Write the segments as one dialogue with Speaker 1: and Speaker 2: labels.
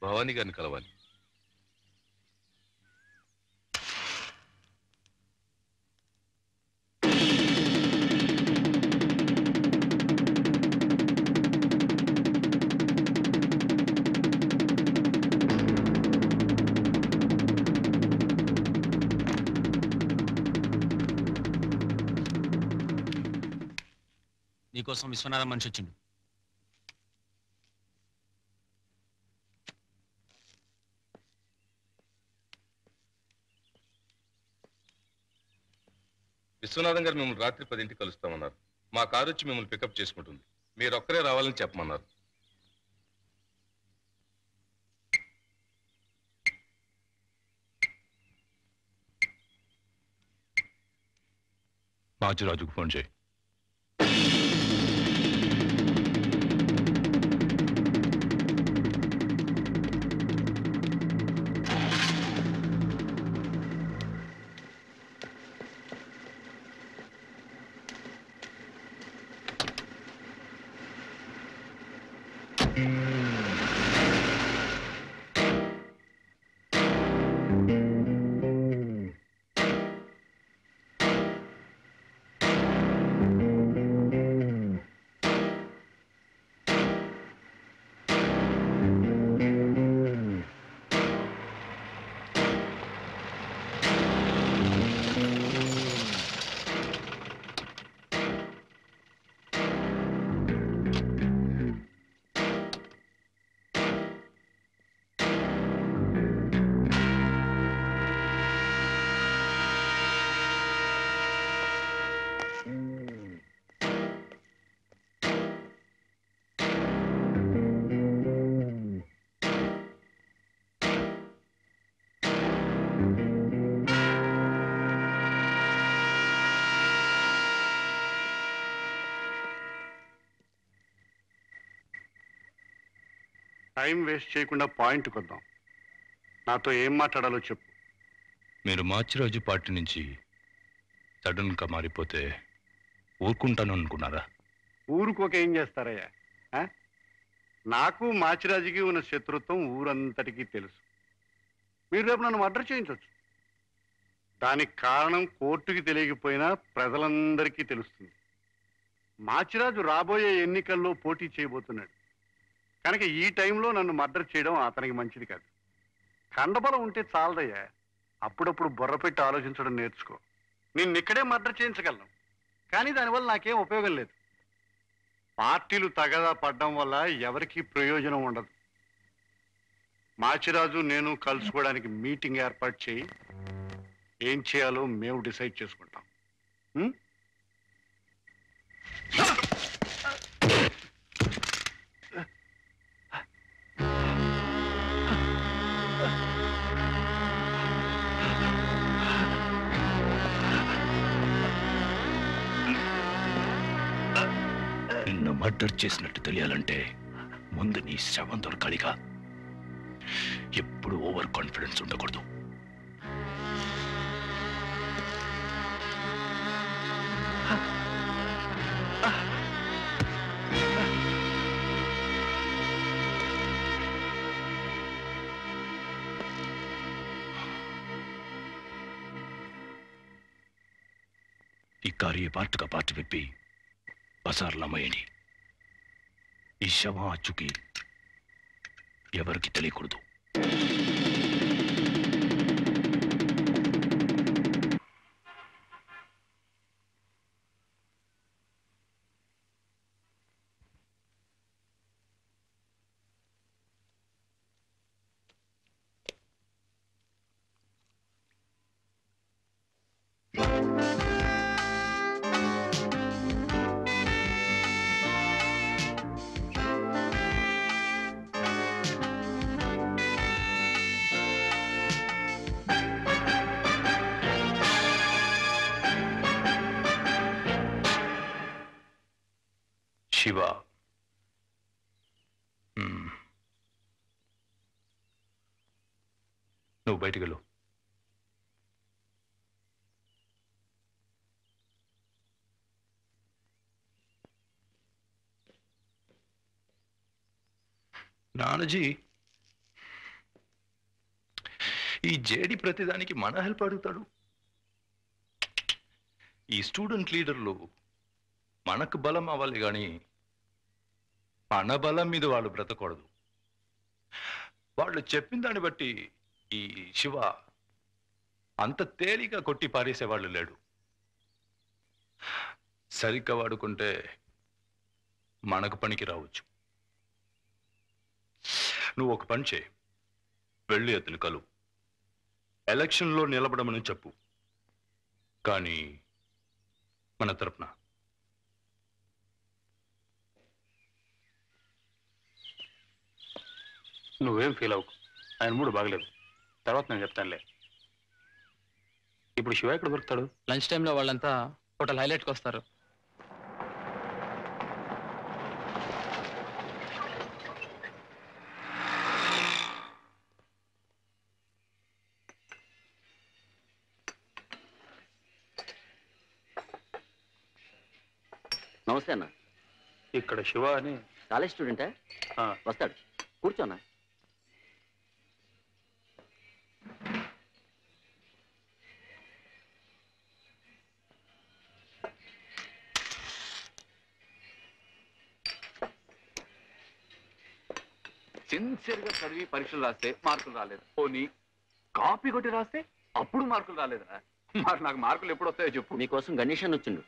Speaker 1: భవానీ గారిని కలవాలి.
Speaker 2: నీకోసం విశ్వనాథం మనిషి వచ్చిండు.
Speaker 1: విశ్వనాథం గారు మిమ్మల్ని రాత్రి 10ంటికి కలుస్తామన్నారు. మా కారు వచ్చి మిమ్మల్ని పికప్ చేసుకుంటుంది. మీరొక్కరే రావాలని చెప్పమన్నారు.
Speaker 3: మాచిరాజుకు ఫోన్ చేయి.
Speaker 4: టైం వేస్ట్ చేయకుండా పాయింట్కి వద్దాం. నాతో ఏం మాట్లాడాలో చెప్పు.
Speaker 3: మీరు మాచిరాజు పార్టీ నుంచి సడన్గా మారిపోతే ఊరుకుంటాను అనుకున్నారా?
Speaker 4: ఊరుకోక ఏం చేస్తారయ్యా? నాకు మాచిరాజుకి ఉన్న శత్రుత్వం ఊరంతటికీ తెలుసు. మీరు రేపు నన్ను మర్డర్ చేయించవచ్చు. దానికి కారణం కోర్టుకి తెలియకపోయినా ప్రజలందరికీ తెలుస్తుంది. మాచిరాజు రాబోయే ఎన్నికల్లో పోటీ చేయబోతున్నాడు కనుక ఈ టైంలో నన్ను మర్డర్ చేయడం అతనికి మంచిది కాదు. కండబలం ఉంటే చాలదయ్యా. అప్పుడప్పుడు బుర్ర పెట్టి ఆలోచించడం నేర్చుకో. నిన్నిక్కడే మర్డర్ చేయించగలను, కానీ దానివల్ల నాకేం ఉపయోగం లేదు. పార్టీలు తగదా పడ్డం వల్ల ఎవరికీ ప్రయోజనం ఉండదు. మాచిరాజు నేను కలుసుకోవడానికి మీటింగ్ ఏర్పాటు చేయి. ఏం చేయాలో మేము డిసైడ్ చేసుకుంటాం.
Speaker 3: నిన్ను మర్డర్ చేసినట్టు తెలియాలంటే ముందు నీ శవం దొరకాలిగా. ఎప్పుడు ఓవర్ కాన్ఫిడెన్స్ ఉండకూడదు. ఈ కార్య పార్ట్గా పార్ట్ విప్పి బజార్లమ్మయ్యని. ఈ శవం అచ్చుకి ఎవరికి తెలియకూడదు. శివ, నువ్వు బయటికి వెళ్ళు. నాన్నజీ, జేడి ప్రతిదానికి మన హెల్ప్ అడుగుతాడు. ఈ స్టూడెంట్ లీడర్లు మనకు బలం అవ్వాలి కానీ మన బలం మీద వాళ్ళు బ్రతకూడదు. వాళ్ళు చెప్పిన దాన్ని బట్టి ఈ శివ అంత తేలిగా కొట్టి పారేసేవాళ్ళు లేడు. సరిగ్గా వాడుకుంటే మనకు పనికి రావచ్చు. నువ్వు ఒక పని చేయి, వెళ్ళి అతను కలువు, ఎలక్షన్లో నిలబడమని చెప్పు. కానీ మన తరపున
Speaker 2: నువ్వేం ఫీల్ అవ్వకు, ఆయన మూడు బాగలేదు, తర్వాత నేను చెప్తానులే. ఇప్పుడు శివ ఎక్కడ దొరుకుతాడు?
Speaker 5: లంచ్ టైంలో వాళ్ళంతా హోటల్ హైలైట్కి వస్తారు.
Speaker 6: నమస్తే అన్న.
Speaker 2: ఇక్కడ శివ అని
Speaker 6: కాలేజ్ స్టూడెంటా? వస్తాడు, కూర్చోన్నా.
Speaker 7: సిన్సియర్గా చదివి పరీక్షలు రాస్తే మార్కులు రాలేదు, పోనీ కాపీ కొట్టి రాస్తే అప్పుడు మార్కులు రాలేదా? మరి నాకు మార్కులు ఎప్పుడు వస్తాయో చెప్పు.
Speaker 6: మీకోసం గణేషన్ వచ్చిండు.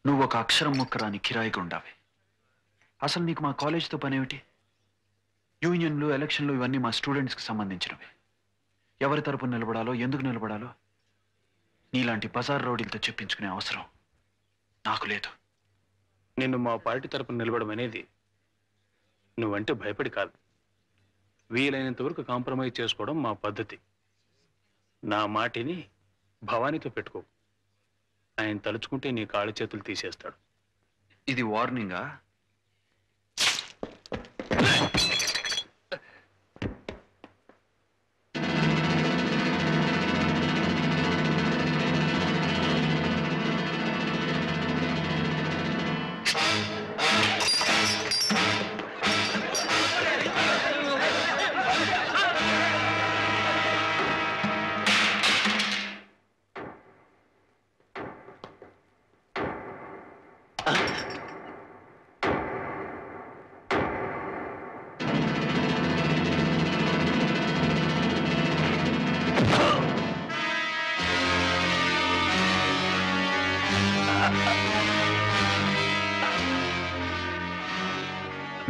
Speaker 8: నువ్వు ఒక అక్షరం ముక్కరాని కిరాయిగా ఉండావి. అసలు నీకు మా కాలేజీతో పనేమిటి? యూనియన్లు, ఎలక్షన్లు ఇవన్నీ మా స్టూడెంట్స్కి సంబంధించినవి. ఎవరి తరపున నిలబడాలో, ఎందుకు నిలబడాలో నీలాంటి బజార్ రౌడీలతో చెప్పించుకునే అవసరం నాకు లేదు.
Speaker 2: నిన్ను మా పార్టీ తరపున నిలబడం అనేది నువ్వంటే భయపడి కాదు, వీలైనంత వరకు కాంప్రమైజ్ చేసుకోవడం మా పద్ధతి. నా మాటిని భవానీతో పెట్టుకో, ఆయన తలుచుకుంటే నీ కాళ్ళు చేతులు తీసేస్తాడు.
Speaker 8: ఇది వార్నింగా?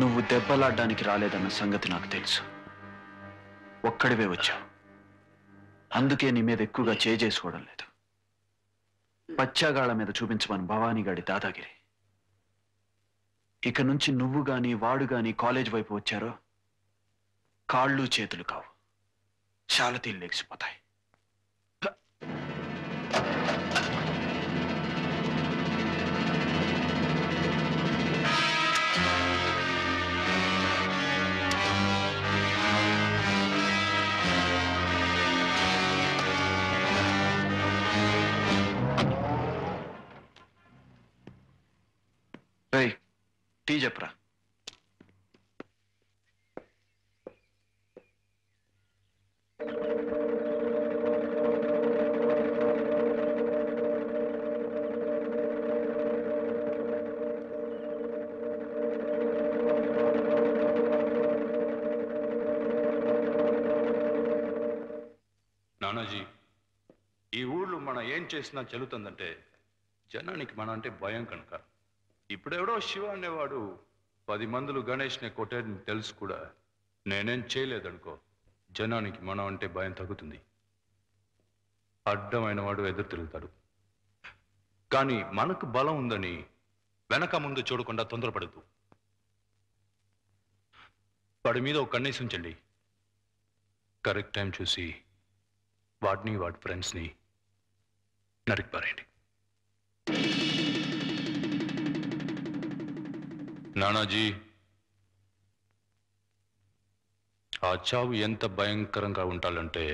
Speaker 8: నువ్వు దెబ్బలాడ్డానికి రాలేదన్న సంగతి నాకు తెలుసు. ఒక్కడివే వచ్చావు, అందుకే నీ మీద ఎక్కువగా చేసుకోవడం లేదు. పచ్చాగాళ్ళ మీద చూపించమని భవానీగాడి దాదాగిరి. ఇక నుంచి నువ్వు గాని వాడు గాని కాలేజ్ వైపు వచ్చారో కాళ్ళు చేతులు కావు, శాలతీలు లెగిసిపోతాయి. టీ చెప్పరా.
Speaker 3: నానాజీ, ఈ ఊళ్ళో మనం ఏం చేసినా చెల్లుతుందంటే జనానికి మన అంటే భయం కనుక. ఇప్పుడెవడో శివ అనేవాడు 10 మందులు గణేష్ని కొట్టాడని తెలుసు కూడా నేనేం చేయలేదనుకో, జనానికి మనం అంటే భయం తగ్గుతుంది. అడ్డమైన వాడు ఎదురు తిరుగుతాడు. కానీ మనకు బలం ఉందని వెనక ముందు చూడకుండా తొందరపడద్దు. వాడి మీద ఒక కన్నేసి ఉంచండి. కరెక్ట్ టైం చూసి వాడిని వాడి ఫ్రెండ్స్ని నరికి పారేయండి. నానాజీ, ఆ చావు ఎంత భయంకరంగా ఉండాలంటే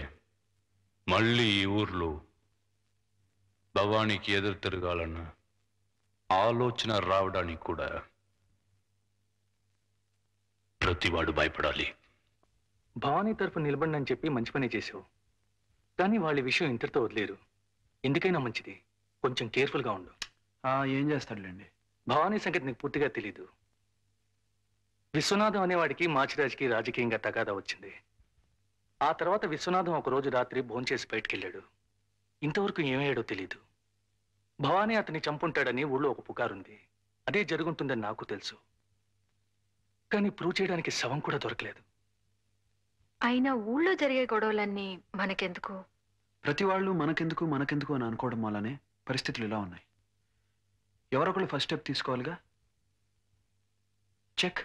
Speaker 3: మళ్ళీ ఈ ఊర్లో భవానీకి ఎదురు తిరగాలన్న ఆలోచన రావడానికి కూడా ప్రతివాడు భయపడాలి.
Speaker 2: భవానీ తరఫు నిలబడినని చెప్పి మంచి పని చేసావు, కానీ వాళ్ళ విషయం ఇంతటితో వదిలేరు. ఎందుకైనా మంచిది, కొంచెం కేర్ఫుల్గా ఉండు.
Speaker 8: ఏం చేస్తాడులేండి.
Speaker 2: భవానీ సంగతి నీకు పూర్తిగా తెలీదు. విశ్వనాథం అనేవాడికి మాచిరాజుకి రాజకీయంగా తగాదా వచ్చింది. ఆ తర్వాత విశ్వనాథం ఒకరోజు రాత్రి భోంచేసి బయటికెళ్ళాడు. ఇంతవరకు ఏమయ్యాడో తెలీదు. భవానీ అతన్ని చంపుంటాడని ఊళ్ళో ఒక పుకారుంది. అదే జరుగుంటుందని నాకు తెలుసు, కానీ ప్రూవ్ చేయడానికి శవం కూడా దొరకలేదు.
Speaker 9: అయినా ఊళ్ళో జరిగే గొడవలన్నీ మనకెందుకు?
Speaker 8: ప్రతి వాళ్ళు మనకెందుకు అని అనుకోవడం వల్లనే పరిస్థితులు ఇలా ఉన్నాయి. ఎవరొకళ్ళు ఫస్ట్ స్టెప్ తీసుకోవాలిగా. చెక్.